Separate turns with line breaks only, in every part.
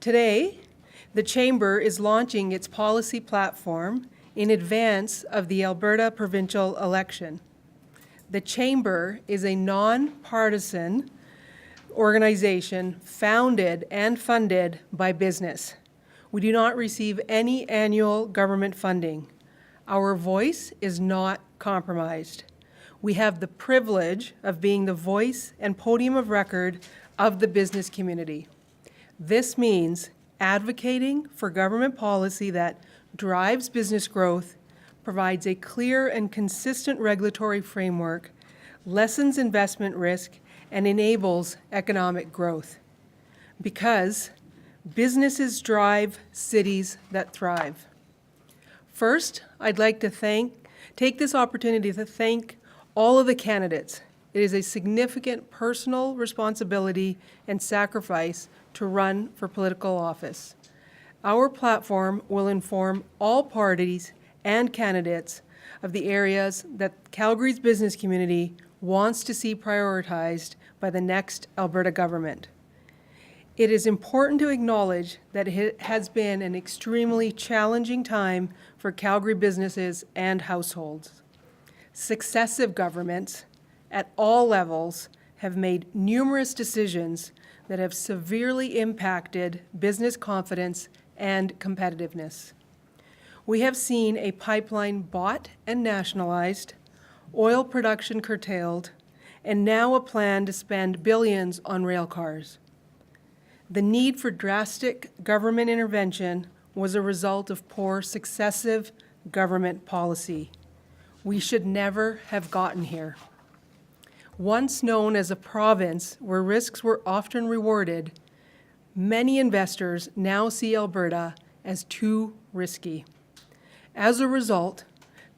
Today, the Chamber is launching its policy platform in advance of the Alberta Provincial election. The Chamber is a non-partisan organization founded and funded by business. We do not receive any annual government funding. Our voice is not compromised. We have the privilege of being the voice and podium of record of the business community. This means advocating for government policy that drives business growth, provides a clear and consistent regulatory framework, lessens investment risk, and enables economic growth. Because businesses drive cities that thrive. First, I'd like to take this opportunity to thank all of the candidates. It is a significant personal responsibility and sacrifice to run for political office. Our platform will inform all parties and candidates of the areas that Calgary's business community wants to see prioritized by the next Alberta government. It is important to acknowledge that it has been an extremely challenging time for Calgary businesses and households. Successive governments at all levels have made numerous decisions that have severely impacted business confidence and competitiveness. We have seen a pipeline bought and nationalized, oil production curtailed, and now a plan to spend billions on rail cars. The need for drastic government intervention was a result of poor successive government policy. We should never have gotten here. Once known as a province where risks were often rewarded, many investors now see Alberta as too risky. As a result,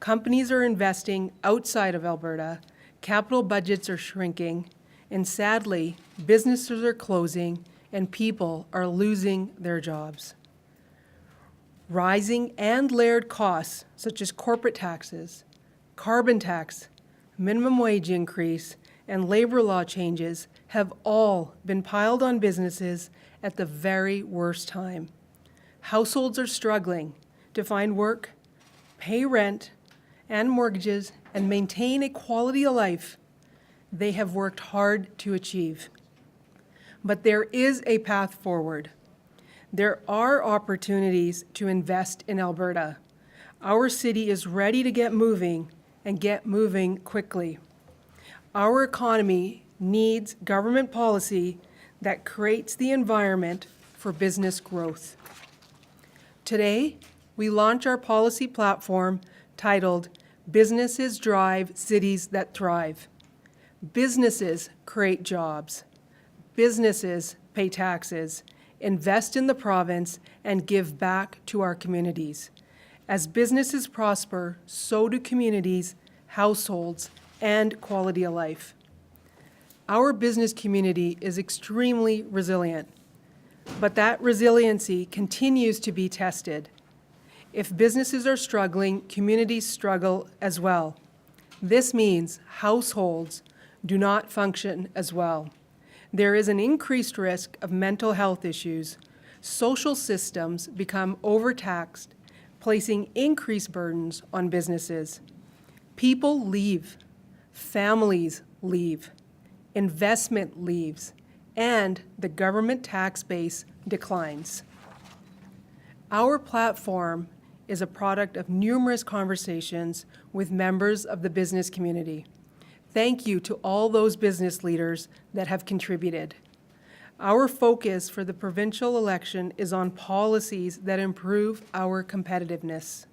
companies are investing outside of Alberta, capital budgets are shrinking, and sadly, businesses are closing and people are losing their jobs. Rising and layered costs, such as corporate taxes, carbon tax, minimum wage increase, and labor law changes have all been piled on businesses at the very worst time. Households are struggling to find work, pay rent and mortgages, and maintain a quality of life they have worked hard to achieve. But there is a path forward. There are opportunities to invest in Alberta. Our city is ready to get moving and get moving quickly. Our economy needs government policy that creates the environment for business growth. Today, we launch our policy platform titled Businesses Drive Cities That Thrive. Businesses create jobs. Businesses pay taxes, invest in the province, and give back to our communities. As businesses prosper, so do communities, households, and quality of life. Our business community is extremely resilient, but that resiliency continues to be tested. If businesses are struggling, communities struggle as well. This means households do not function as well. There is an increased risk of mental health issues. Social systems become overtaxed, placing increased burdens on businesses. People leave, families leave, investment leaves, and the government tax base declines. Our platform is a product of numerous conversations with members of the business community. Thank you to all those business leaders that have contributed. Our focus for the provincial election is on policies that improve our competitiveness.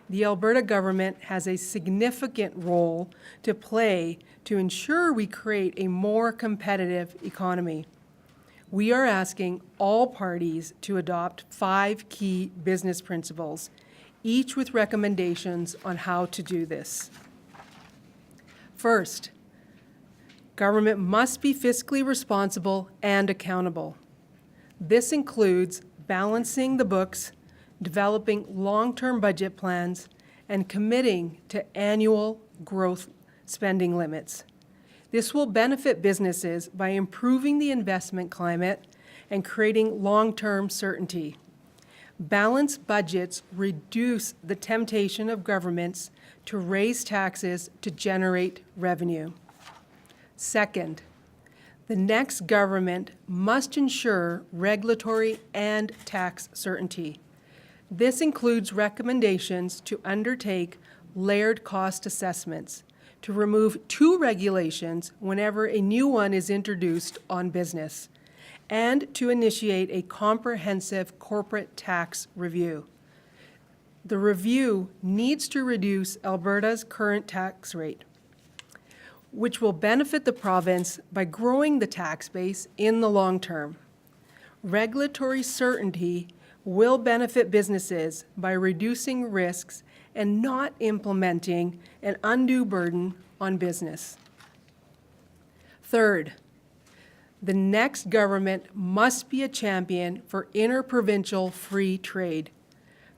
The Alberta government has a significant role to play to ensure we create a more competitive economy. We are asking all parties to adopt 5 key business principles, each with recommendations on how to do this. First, government must be fiscally responsible and accountable. This includes balancing the books, developing long-term budget plans, and committing to annual growth spending limits. This will benefit businesses by improving the investment climate and creating long-term certainty. Balanced budgets reduce the temptation of governments to raise taxes to generate revenue. Second, the next government must ensure regulatory and tax certainty. This includes recommendations to undertake layered cost assessments, to remove 2 regulations whenever a new one is introduced on business, and to initiate a comprehensive corporate tax review. The review needs to reduce Alberta's current tax rate, which will benefit the province by growing the tax base in the long term. Regulatory certainty will benefit businesses by reducing risks and not implementing an undue burden on business. Third, the next government must be a champion for interprovincial free trade.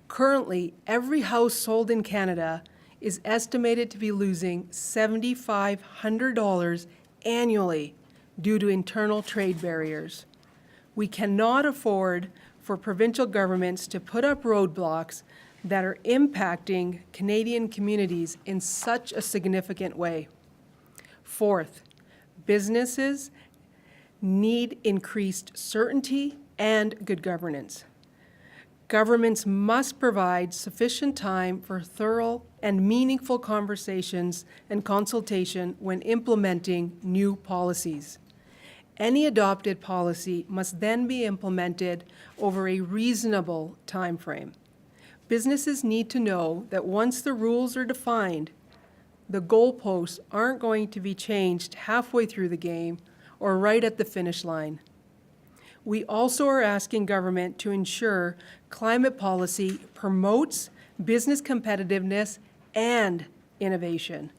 Currently, every house sold in Canada is estimated to be losing $7,500 annually due to internal trade barriers. We cannot afford for provincial governments to put up roadblocks that are impacting Canadian communities in such a significant way. Fourth, businesses need increased certainty and good governance. Governments must provide sufficient time for thorough and meaningful conversations and consultation when implementing new policies. Any adopted policy must then be implemented over a reasonable time frame. Businesses need to know that once the rules are defined, the goalposts aren't going to be changed halfway through the game or right at the finish line. We also are asking government to ensure climate policy promotes business competitiveness and innovation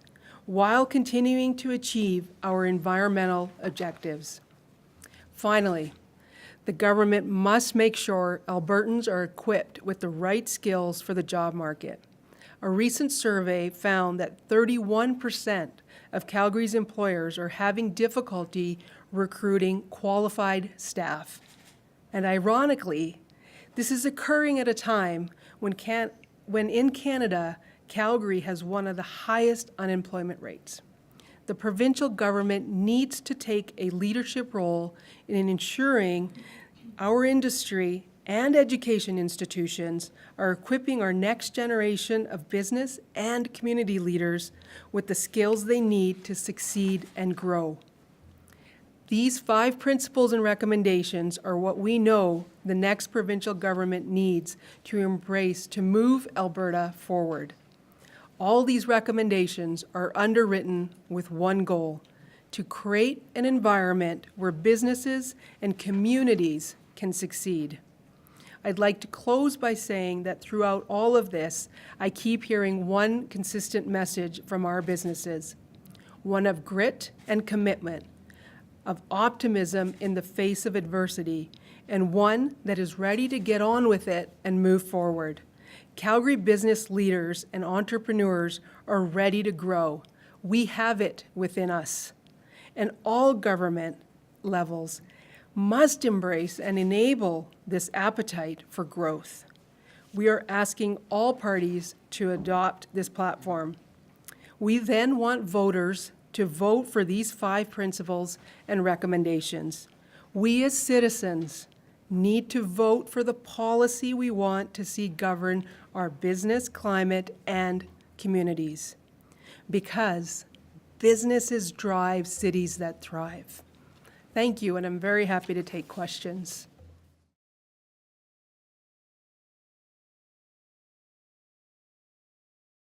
while continuing to achieve our environmental objectives. Finally, the government must make sure Albertans are equipped with the right skills for the job market. A recent survey found that 31% of Calgary's employers are having difficulty recruiting qualified staff. And ironically, this is occurring at a time when in Canada, Calgary has one of the highest unemployment rates. The provincial government needs to take a leadership role in ensuring our industry and education institutions are equipping our next generation of business and community leaders with the skills they need to succeed and grow. These 5 principles and recommendations are what we know the next provincial government needs to embrace to move Alberta forward. All these recommendations are underwritten with one goal: to create an environment where businesses and communities can succeed. I'd like to close by saying that throughout all of this, I keep hearing one consistent message from our businesses, one of grit and commitment, of optimism in the face of adversity, and one that is ready to get on with it and move forward. Calgary business leaders and entrepreneurs are ready to grow. We have it within us. And all government levels must embrace and enable this appetite for growth. We are asking all parties to adopt this platform. We then want voters to vote for these 5 principles and recommendations. We as citizens need to vote for the policy we want to see govern our business, climate, and communities. Because businesses drive cities that thrive. Thank you, and I'm very happy to take questions.